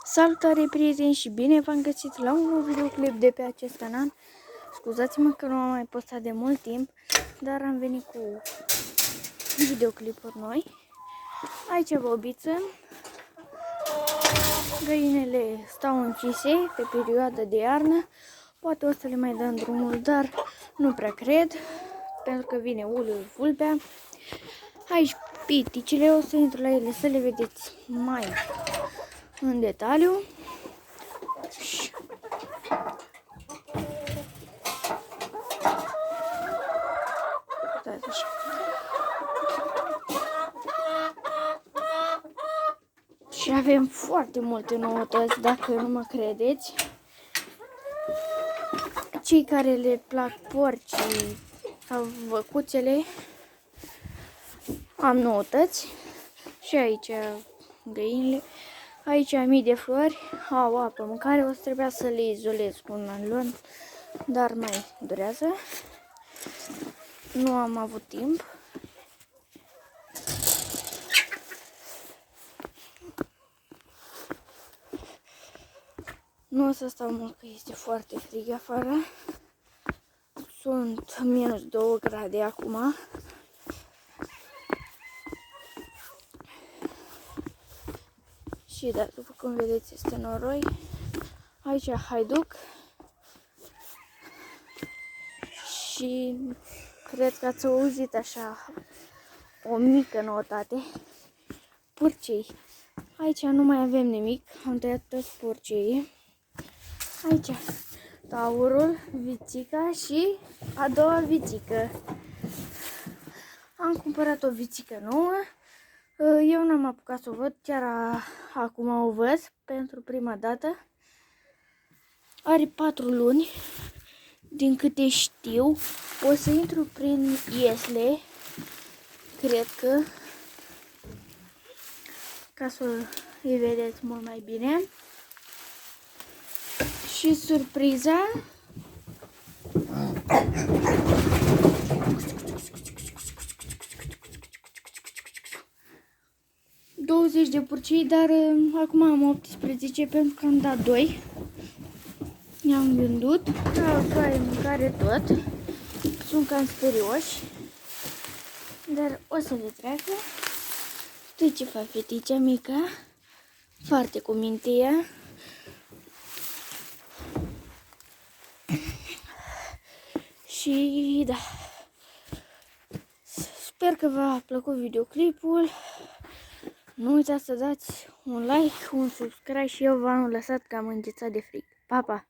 Salutare prieteni și bine v-am găsit la un nou videoclip de pe acest canal. Scuzați-mă că nu am mai postat de mult timp, dar am venit cu videoclipuri noi. Aici bobiță. Găinile stau închise pe perioada de iarnă. Poate o să le mai dăm drumul, dar nu prea cred, pentru că vine ulul, vulpea. Aici piticile, o să intru la ele să le vedeți mai în detaliu. Și avem foarte multe noutăți, dacă nu mă credeți. Cei care le plac porcii sau văcuțele, am noutăți. Și aici găinile. Aici mii de flori, au apă, mâncare, o să trebuia să le izolez cu un nylon, dar mai durează. Nu am avut timp. Nu o să stau mult că este foarte frig afară. Sunt minus 2 grade acum. Și da, după cum vedeți, este noroi. Aici haiduc. Și cred că ați auzit așa o mică noutate. Purcei. Aici nu mai avem nimic. Am tăiat toți purceii. Aici taurul, vițica și a doua vițică. Am cumpărat o vițică nouă. Eu n-am apucat să o văd, chiar acum o văd pentru prima dată. Are 4 luni, din câte știu. O să intru prin iesle, cred că, ca să îi vedeți mult mai bine. Și surpriza, ...20 de purcei, dar acum am 18 pentru că am dat 2. I-am vândut, ai mâncare tot. Sunt cam sperioși, dar o să le treacă. Știi ce fac feticea mică? Foarte cu minte ea. Și da, sper că v-a plăcut videoclipul. Nu uitați să dați un like, un subscribe și eu v-am lăsat că am înghețat de frig. Pa, pa!